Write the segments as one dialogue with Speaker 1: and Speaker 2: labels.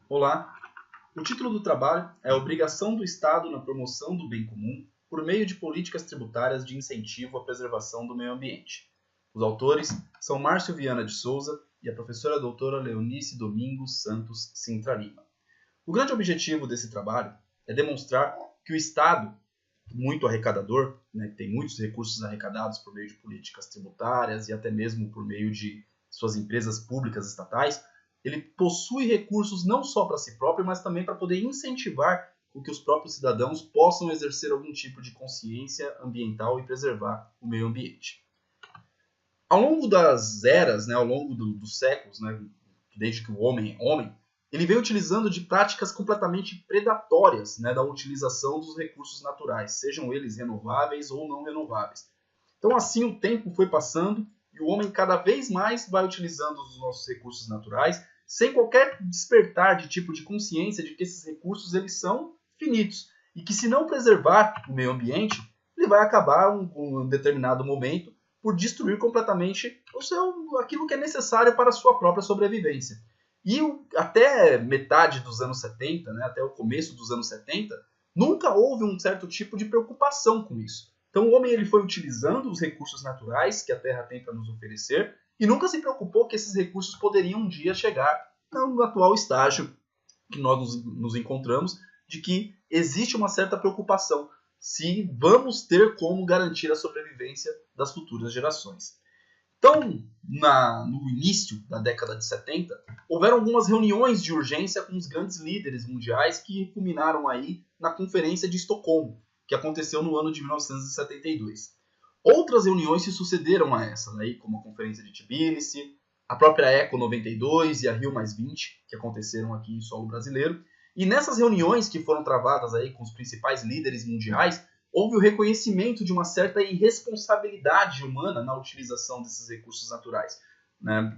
Speaker 1: Olá, o título do trabalho é Obrigação do Estado na promoção do bem comum por meio de políticas tributárias de incentivo à preservação do meio ambiente. Os autores são Márcio Viana de Souza e a professora doutora Leonice Domingos Santos Sintra Lima. O grande objetivo desse trabalho é demonstrar que o Estado, muito arrecadador, que tem muitos recursos arrecadados por meio de políticas tributárias e até mesmo por meio de suas empresas públicas estatais, ele possui recursos não só para si próprio, mas também para poder incentivar com que os próprios cidadãos possam exercer algum tipo de consciência ambiental e preservar o meio ambiente. Ao longo das eras, ao longo dos séculos, desde que o homem é homem, ele vem utilizando de práticas completamente predatórias da utilização dos recursos naturais, sejam eles renováveis ou não renováveis. Então, assim, o tempo foi passando e o homem cada vez mais vai utilizando os nossos recursos naturais sem qualquer despertar de tipo de consciência de que esses recursos eles são finitos e que, se não preservar o meio ambiente, ele vai acabar em um determinado momento por destruir completamente aquilo que é necessário para a sua própria sobrevivência. E até metade dos anos 70, até o começo dos anos 70, nunca houve um certo tipo de preocupação com isso. Então o homem ele foi utilizando os recursos naturais que a Terra tem para nos oferecer e nunca se preocupou que esses recursos poderiam um dia chegar no atual estágio que nós nos encontramos, de que existe uma certa preocupação se vamos ter como garantir a sobrevivência das futuras gerações. Então, no início da década de 70, houveram algumas reuniões de urgência com os grandes líderes mundiais que culminaram aí na Conferência de Estocolmo, que aconteceu no ano de 1972. Outras reuniões se sucederam a essa, como a Conferência de Tbilisi, a própria Eco 92 e a Rio +20, que aconteceram aqui em solo brasileiro. E nessas reuniões que foram travadas aí com os principais líderes mundiais, houve o reconhecimento de uma certa irresponsabilidade humana na utilização desses recursos naturais,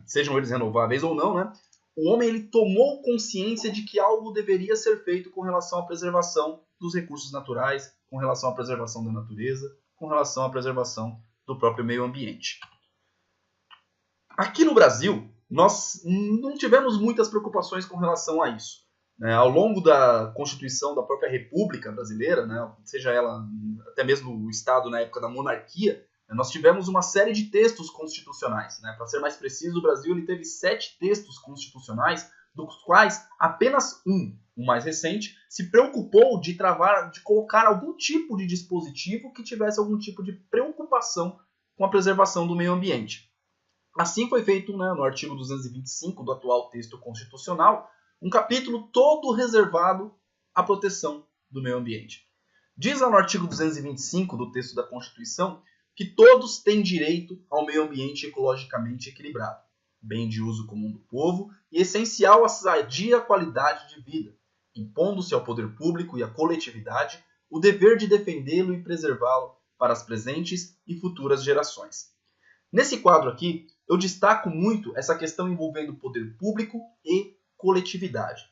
Speaker 1: sejam eles renováveis ou não. O homem ele tomou consciência de que algo deveria ser feito com relação à preservação dos recursos naturais, com relação à preservação da natureza, com relação à preservação do próprio meio ambiente. Aqui no Brasil, nós não tivemos muitas preocupações com relação a isso. Ao longo da Constituição da própria República Brasileira, seja ela até mesmo o Estado na época da monarquia, nós tivemos uma série de textos constitucionais. Para ser mais preciso, o Brasil ele teve 7 textos constitucionais, dos quais apenas o mais recente, se preocupou de colocar algum tipo de dispositivo que tivesse algum tipo de preocupação com a preservação do meio ambiente. Assim foi feito no artigo 225 do atual texto constitucional, um capítulo todo reservado à proteção do meio ambiente. Diz lá no artigo 225 do texto da Constituição que todos têm direito ao meio ambiente ecologicamente equilibrado, bem de uso comum do povo e essencial à sadia qualidade de vida, impondo-se ao poder público e à coletividade o dever de defendê-lo e preservá-lo para as presentes e futuras gerações. Nesse quadro aqui, eu destaco muito essa questão envolvendo poder público e coletividade.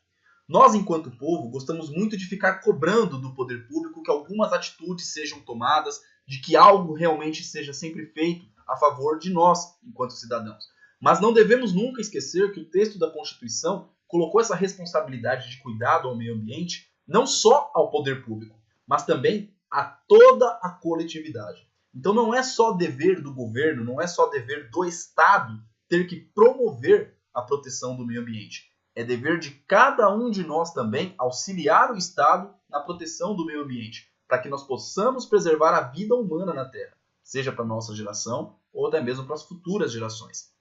Speaker 1: Nós, enquanto povo, gostamos muito de ficar cobrando do poder público que algumas atitudes sejam tomadas, de que algo realmente seja sempre feito a favor de nós, enquanto cidadãos. Mas não devemos nunca esquecer que o texto da Constituição colocou essa responsabilidade de cuidado ao meio ambiente não só ao poder público, mas também a toda a coletividade. Então não é só dever do governo, não é só dever do Estado ter que promover a proteção do meio ambiente. É dever de cada um de nós também auxiliar o Estado na proteção do meio ambiente, para que nós possamos preservar a vida humana na Terra, seja para a nossa geração ou até mesmo para as futuras gerações.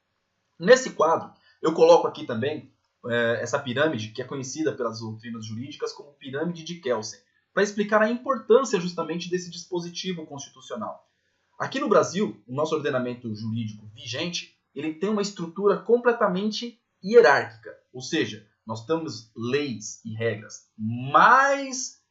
Speaker 1: Nesse quadro, eu coloco aqui também essa pirâmide, que é conhecida pelas doutrinas jurídicas como pirâmide de Kelsen, para explicar a importância justamente desse dispositivo constitucional. Aqui no Brasil, o nosso ordenamento jurídico vigente, ele tem uma estrutura completamente hierárquica, ou seja, nós temos leis e regras mais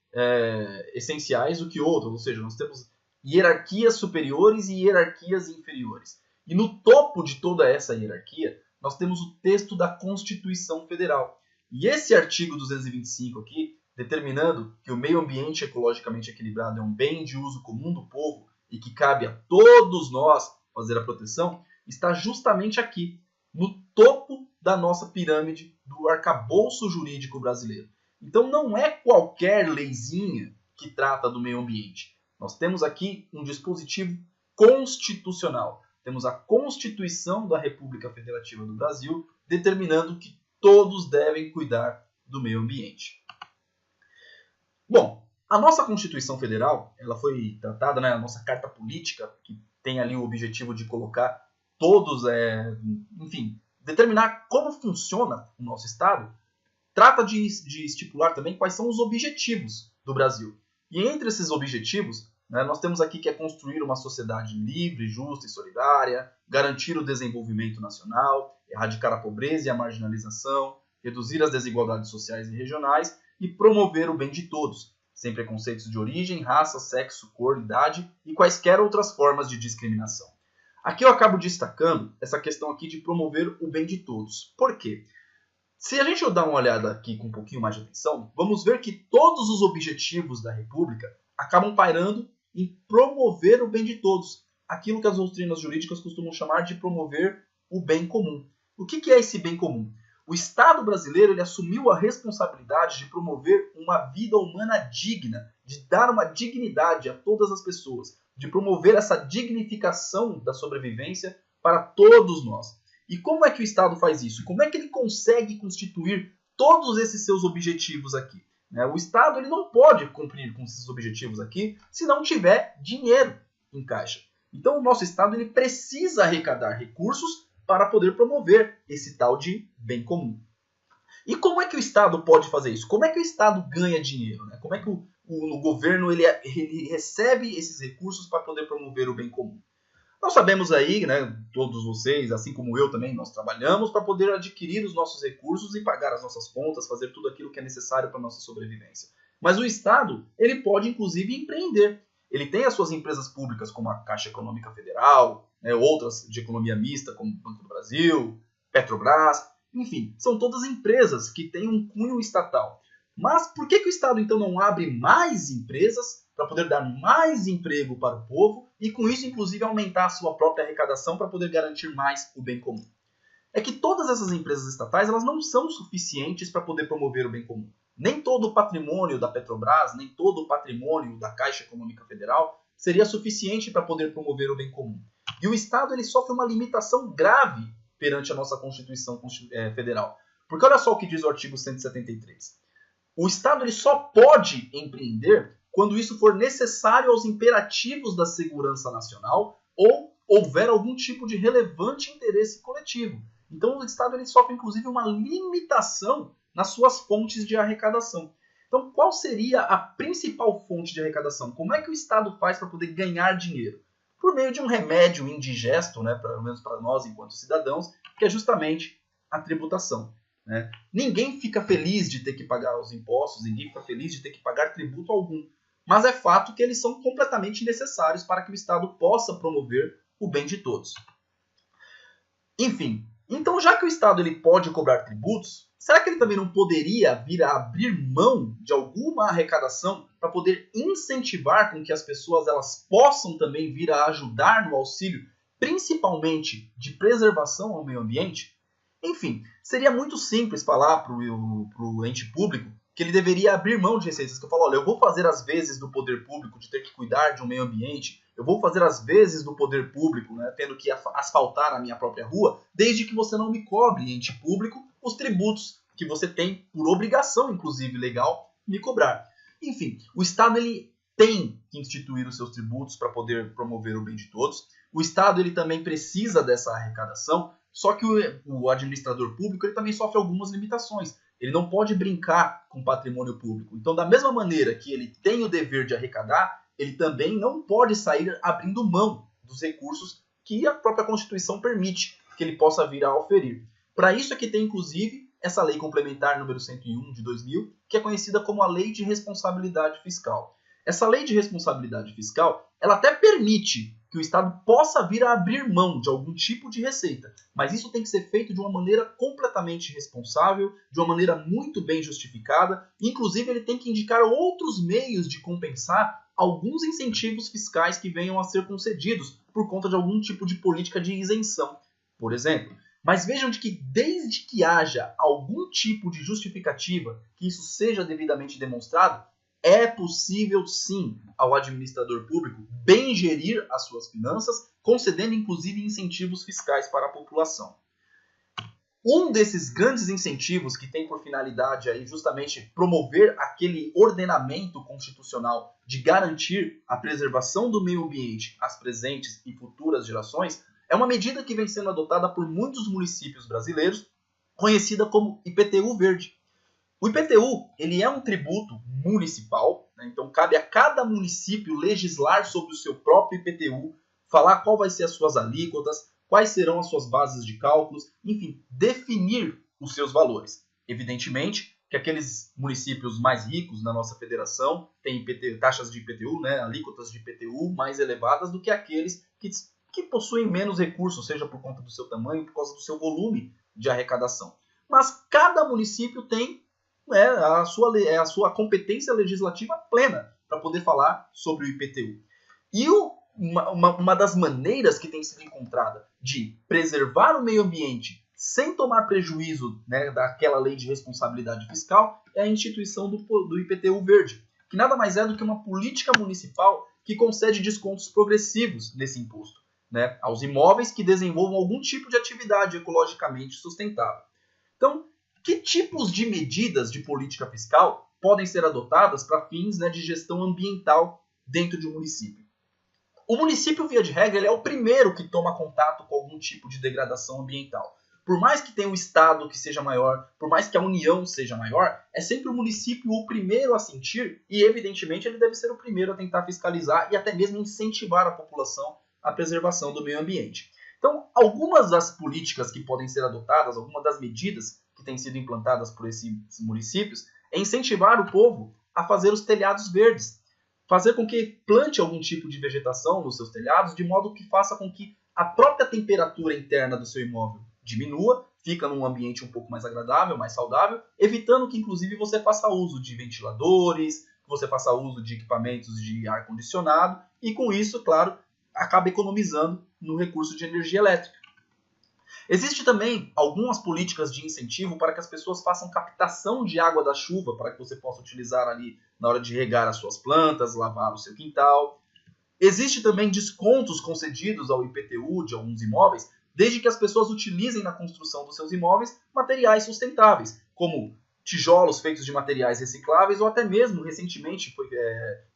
Speaker 1: essenciais do que outras, ou seja, nós temos hierarquias superiores e hierarquias inferiores. E no topo de toda essa hierarquia, nós temos o texto da Constituição Federal. E esse artigo 225 aqui, determinando que o meio ambiente ecologicamente equilibrado é um bem de uso comum do povo e que cabe a todos nós fazer a proteção, está justamente aqui, no topo da nossa pirâmide do próprio arcabouço jurídico brasileiro. Então não é qualquer leizinha que trata do meio ambiente. Nós temos aqui um dispositivo constitucional. Temos a Constituição da República Federativa do Brasil determinando que todos devem cuidar do meio ambiente. Bom, a nossa Constituição Federal, ela foi tratada, né, a nossa Carta Política, que tem ali o objetivo de colocar todos, enfim, determinar como funciona o nosso Estado, trata de estipular também quais são os objetivos do Brasil. E entre esses objetivos, né, nós temos aqui que é construir uma sociedade livre, justa e solidária, garantir o desenvolvimento nacional, erradicar a pobreza e a marginalização, reduzir as desigualdades sociais e regionais e promover o bem de todos, sem preconceitos de origem, raça, sexo, cor, idade e quaisquer outras formas de discriminação. Aqui eu acabo destacando essa questão aqui de promover o bem de todos. Por quê? Se a gente dar uma olhada aqui com um pouquinho mais de atenção, vamos ver que todos os objetivos da República acabam pairando em promover o bem de todos. Aquilo que as doutrinas jurídicas costumam chamar de promover o bem comum. O que é esse bem comum? O Estado brasileiro ele assumiu a responsabilidade de promover uma vida humana digna, de dar uma dignidade a todas as pessoas, de promover essa dignificação da sobrevivência para todos nós. E como é que o Estado faz isso? Como é que ele consegue constituir todos esses seus objetivos aqui? O Estado ele não pode cumprir com esses objetivos aqui se não tiver dinheiro em caixa. Então o nosso Estado ele precisa arrecadar recursos para poder promover esse tal de bem comum. E como é que o Estado pode fazer isso? Como é que o Estado ganha dinheiro? Como é que o governo ele recebe esses recursos para poder promover o bem comum? Nós sabemos aí, né, todos vocês, assim como eu também, nós trabalhamos para poder adquirir os nossos recursos e pagar as nossas contas, fazer tudo aquilo que é necessário para a nossa sobrevivência. Mas o Estado, ele pode inclusive empreender. Ele tem as suas empresas públicas, como a Caixa Econômica Federal, outras de economia mista, como o Banco do Brasil, Petrobras, enfim, são todas empresas que têm um cunho estatal. Mas por que o Estado então não abre mais empresas para poder dar mais emprego para o povo e com isso inclusive aumentar a sua própria arrecadação para poder garantir mais o bem comum? É que todas essas empresas estatais elas não são suficientes para poder promover o bem comum. Nem todo o patrimônio da Petrobras, nem todo o patrimônio da Caixa Econômica Federal seria suficiente para poder promover o bem comum. E o Estado ele sofre uma limitação grave perante a nossa Constituição Federal. Porque olha só o que diz o artigo 173. O Estado ele só pode empreender quando isso for necessário aos imperativos da segurança nacional ou houver algum tipo de relevante interesse coletivo. Então o Estado ele sofre inclusive uma limitação nas suas fontes de arrecadação. Então qual seria a principal fonte de arrecadação? Como é que o Estado faz para poder ganhar dinheiro? Por meio de um remédio indigesto, pelo menos para nós enquanto cidadãos, que é justamente a tributação. Ninguém fica feliz de ter que pagar os impostos, ninguém fica feliz de ter que pagar tributo algum. Mas é fato que eles são completamente necessários para que o Estado possa promover o bem de todos. Enfim, então já que o Estado ele pode cobrar tributos, será que ele também não poderia vir a abrir mão de alguma arrecadação para poder incentivar com que as pessoas elas possam também vir a ajudar no auxílio, principalmente de preservação ao meio ambiente? Enfim, seria muito simples falar para o ente público que ele deveria abrir mão de receitas. Que eu falo, olha, eu vou fazer as vezes do poder público de ter que cuidar de um meio ambiente, eu vou fazer as vezes do poder público, tendo que asfaltar a minha própria rua, desde que você não me cobre, ente público, os tributos que você tem, por obrigação, inclusive legal, me cobrar. Enfim, o Estado ele tem que instituir os seus tributos para poder promover o bem de todos. O Estado ele também precisa dessa arrecadação, só que o administrador público ele também sofre algumas limitações. Ele não pode brincar com patrimônio público. Então, da mesma maneira que ele tem o dever de arrecadar, ele também não pode sair abrindo mão dos recursos que a própria Constituição permite que ele possa vir a oferir. Para isso é que tem, inclusive, essa Lei Complementar número 101 de 2000, que é conhecida como a Lei de Responsabilidade Fiscal. Essa Lei de Responsabilidade Fiscal, ela até permite que o Estado possa vir a abrir mão de algum tipo de receita, mas isso tem que ser feito de uma maneira completamente responsável, de uma maneira muito bem justificada, inclusive ele tem que indicar outros meios de compensar alguns incentivos fiscais que venham a ser concedidos por conta de algum tipo de política de isenção. Por exemplo, Mas vejam de que desde que haja algum tipo de justificativa, que isso seja devidamente demonstrado, é possível sim ao administrador público bem gerir as suas finanças, concedendo inclusive incentivos fiscais para a população. Um desses grandes incentivos que tem por finalidade aí justamente promover aquele ordenamento constitucional de garantir a preservação do meio ambiente às presentes e futuras gerações é uma medida que vem sendo adotada por muitos municípios brasileiros, conhecida como IPTU verde. O IPTU ele é um tributo municipal, né? Então cabe a cada município legislar sobre o seu próprio IPTU, falar qual vai ser as suas alíquotas, quais serão as suas bases de cálculos, enfim, definir os seus valores. Evidentemente que aqueles municípios mais ricos na nossa federação têm taxas de IPTU, né, alíquotas de IPTU mais elevadas do que aqueles que possuem menos recursos, seja por conta do seu tamanho, por causa do seu volume de arrecadação. Mas cada município tem a sua competência legislativa plena para poder falar sobre o IPTU. E uma das maneiras que tem sido encontrada de preservar o meio ambiente sem tomar prejuízo, né, daquela lei de responsabilidade fiscal é a instituição do IPTU verde, que nada mais é do que uma política municipal que concede descontos progressivos nesse imposto, né, aos imóveis que desenvolvam algum tipo de atividade ecologicamente sustentável. Então, que tipos de medidas de política fiscal podem ser adotadas para fins, né, de gestão ambiental dentro de um município? O município, via de regra, ele é o primeiro que toma contato com algum tipo de degradação ambiental. Por mais que tenha um estado que seja maior, por mais que a União seja maior, é sempre o município o primeiro a sentir e, evidentemente, ele deve ser o primeiro a tentar fiscalizar e até mesmo incentivar a população à preservação do meio ambiente. Então, algumas das políticas que podem ser adotadas, algumas das medidas que têm sido implantadas por esses municípios, é incentivar o povo a fazer os telhados verdes, fazer com que plante algum tipo de vegetação nos seus telhados, de modo que faça com que a própria temperatura interna do seu imóvel diminua, fica num ambiente um pouco mais agradável, mais saudável, evitando que, inclusive, você faça uso de ventiladores, que você faça uso de equipamentos de ar-condicionado, e com isso, claro, acaba economizando no recurso de energia elétrica. Existe também algumas políticas de incentivo para que as pessoas façam captação de água da chuva, para que você possa utilizar ali na hora de regar as suas plantas, lavar o seu quintal. Existe também descontos concedidos ao IPTU de alguns imóveis, desde que as pessoas utilizem na construção dos seus imóveis materiais sustentáveis, como tijolos feitos de materiais recicláveis ou até mesmo, recentemente,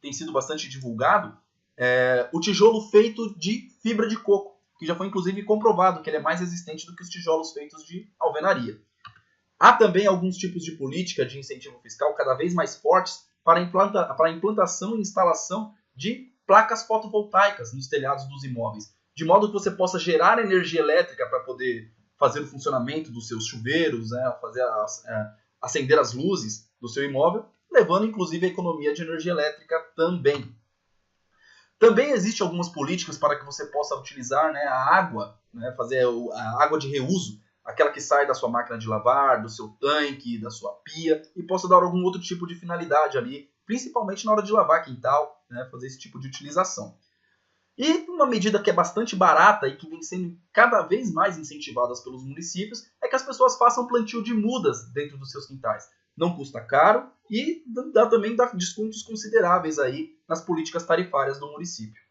Speaker 1: tem sido bastante divulgado, o tijolo feito de fibra de coco, que já foi inclusive comprovado que ele é mais resistente do que os tijolos feitos de alvenaria. Há também alguns tipos de política de incentivo fiscal cada vez mais fortes para a implantação e instalação de placas fotovoltaicas nos telhados dos imóveis, de modo que você possa gerar energia elétrica para poder fazer o funcionamento dos seus chuveiros, né, acender as luzes do seu imóvel, levando inclusive a economia de energia elétrica também. Também existem algumas políticas para que você possa utilizar, né, a água, né, fazer a água de reuso, aquela que sai da sua máquina de lavar, do seu tanque, da sua pia, e possa dar algum outro tipo de finalidade ali, principalmente na hora de lavar quintal, né, fazer esse tipo de utilização. E uma medida que é bastante barata e que vem sendo cada vez mais incentivada pelos municípios é que as pessoas façam plantio de mudas dentro dos seus quintais. Não custa caro e também dá descontos consideráveis aí nas políticas tarifárias do município.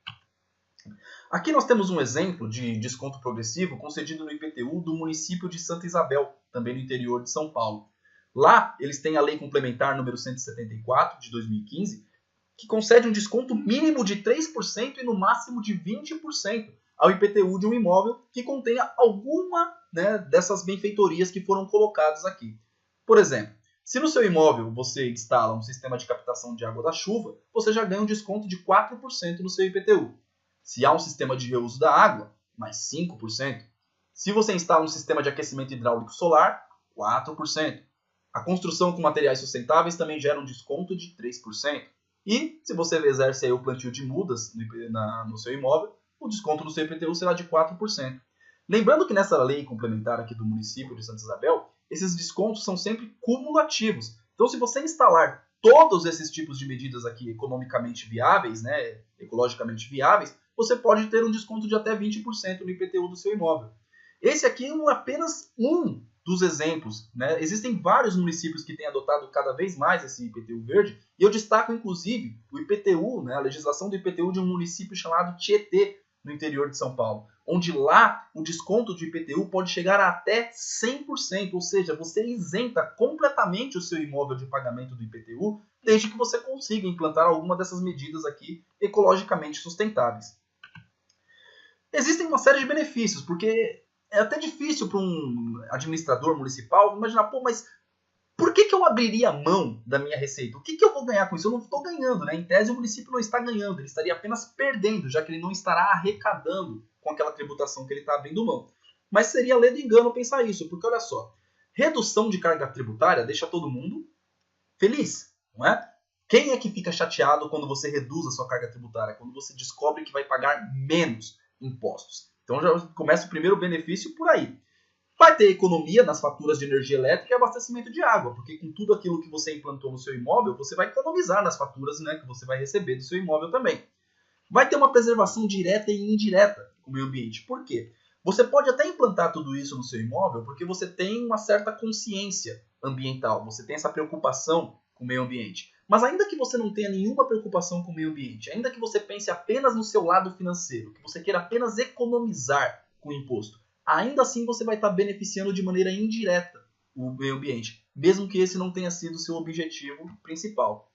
Speaker 1: Aqui nós temos um exemplo de desconto progressivo concedido no IPTU do município de Santa Isabel, também no interior de São Paulo. Lá eles têm a Lei Complementar número 174 de 2015, que concede um desconto mínimo de 3% e no máximo de 20% ao IPTU de um imóvel que contenha alguma, né, dessas benfeitorias que foram colocadas aqui. Por exemplo, se no seu imóvel você instala um sistema de captação de água da chuva, você já ganha um desconto de 4% no seu IPTU. Se há um sistema de reuso da água, mais 5%. Se você instala um sistema de aquecimento hidráulico solar, 4%. A construção com materiais sustentáveis também gera um desconto de 3%. E se você exerce aí o plantio de mudas no seu imóvel, o desconto do seu IPTU será de 4%. Lembrando que nessa lei complementar aqui do município de Santa Isabel, esses descontos são sempre cumulativos. Então, se você instalar todos esses tipos de medidas aqui economicamente viáveis, né, ecologicamente viáveis, você pode ter um desconto de até 20% no IPTU do seu imóvel. Esse aqui é apenas um dos exemplos, né? Existem vários municípios que têm adotado cada vez mais esse IPTU verde, e eu destaco, inclusive, o IPTU, né, a legislação do IPTU de um município chamado Tietê, no interior de São Paulo, onde lá o desconto de IPTU pode chegar a até 100%, ou seja, você isenta completamente o seu imóvel de pagamento do IPTU, desde que você consiga implantar alguma dessas medidas aqui ecologicamente sustentáveis. Existem uma série de benefícios, porque é até difícil para um administrador municipal imaginar, pô, mas por que eu abriria mão da minha receita? O que eu vou ganhar com isso? Eu não estou ganhando, né? Em tese, o município não está ganhando, ele estaria apenas perdendo, já que ele não estará arrecadando com aquela tributação que ele está abrindo mão. Mas seria ledo engano pensar isso, porque olha só, redução de carga tributária deixa todo mundo feliz, não é? Quem é que fica chateado quando você reduz a sua carga tributária? Quando você descobre que vai pagar menos impostos. Então já começa o primeiro benefício por aí. Vai ter economia nas faturas de energia elétrica e abastecimento de água, porque com tudo aquilo que você implantou no seu imóvel, você vai economizar nas faturas, né, que você vai receber do seu imóvel também. Vai ter uma preservação direta e indireta com o meio ambiente. Por quê? Você pode até implantar tudo isso no seu imóvel porque você tem uma certa consciência ambiental, você tem essa preocupação com o meio ambiente. Mas ainda que você não tenha nenhuma preocupação com o meio ambiente, ainda que você pense apenas no seu lado financeiro, que você queira apenas economizar com o imposto, ainda assim você vai estar beneficiando de maneira indireta o meio ambiente, mesmo que esse não tenha sido o seu objetivo principal.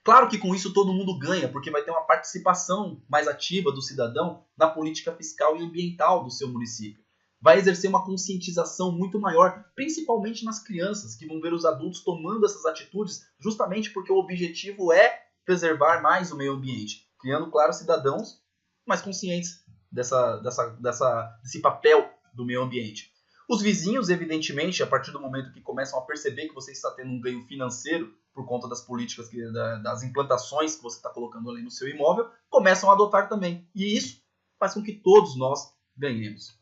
Speaker 1: Claro que com isso todo mundo ganha, porque vai ter uma participação mais ativa do cidadão na política fiscal e ambiental do seu município. Vai exercer uma conscientização muito maior, principalmente nas crianças, que vão ver os adultos tomando essas atitudes justamente porque o objetivo é preservar mais o meio ambiente, criando, claro, cidadãos mais conscientes desse papel do meio ambiente. Os vizinhos, evidentemente, a partir do momento que começam a perceber que você está tendo um ganho financeiro por conta das políticas, das implantações que você está colocando ali no seu imóvel, começam a adotar também. E isso faz com que todos nós ganhemos.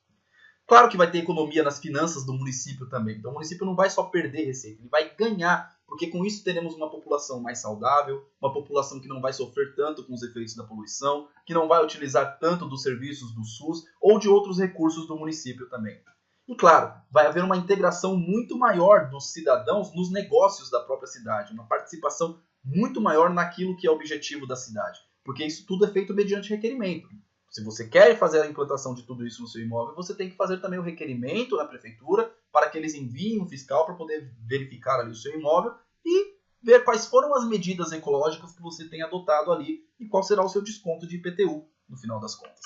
Speaker 1: Claro que vai ter economia nas finanças do município também. Então o município não vai só perder receita, ele vai ganhar, porque com isso teremos uma população mais saudável, uma população que não vai sofrer tanto com os efeitos da poluição, que não vai utilizar tanto dos serviços do SUS ou de outros recursos do município também. E claro, vai haver uma integração muito maior dos cidadãos nos negócios da própria cidade, uma participação muito maior naquilo que é o objetivo da cidade, porque isso tudo é feito mediante requerimento. Se você quer fazer a implantação de tudo isso no seu imóvel, você tem que fazer também o requerimento na prefeitura para que eles enviem um fiscal para poder verificar ali o seu imóvel e ver quais foram as medidas ecológicas que você tem adotado ali e qual será o seu desconto de IPTU no final das contas.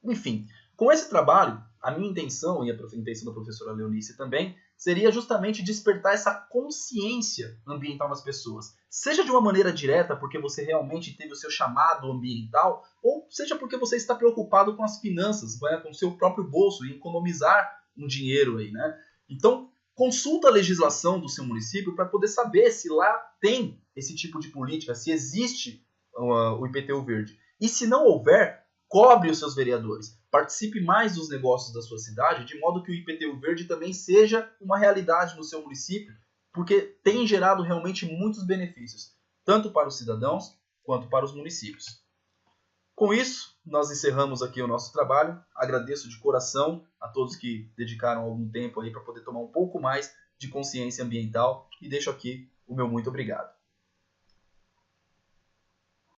Speaker 1: Enfim, com esse trabalho, a minha intenção e a intenção da professora Leonice também seria justamente despertar essa consciência ambiental nas pessoas. Seja de uma maneira direta, porque você realmente teve o seu chamado ambiental, ou seja porque você está preocupado com as finanças, né, com o seu próprio bolso e economizar um dinheiro aí, né? Então, consulta a legislação do seu município para poder saber se lá tem esse tipo de política, se existe o IPTU verde. E se não houver, cobre os seus vereadores. Participe mais dos negócios da sua cidade, de modo que o IPTU verde também seja uma realidade no seu município, porque tem gerado realmente muitos benefícios, tanto para os cidadãos quanto para os municípios. Com isso, nós encerramos aqui o nosso trabalho. Agradeço de coração a todos que dedicaram algum tempo aí para poder tomar um pouco mais de consciência ambiental e deixo aqui o meu muito obrigado.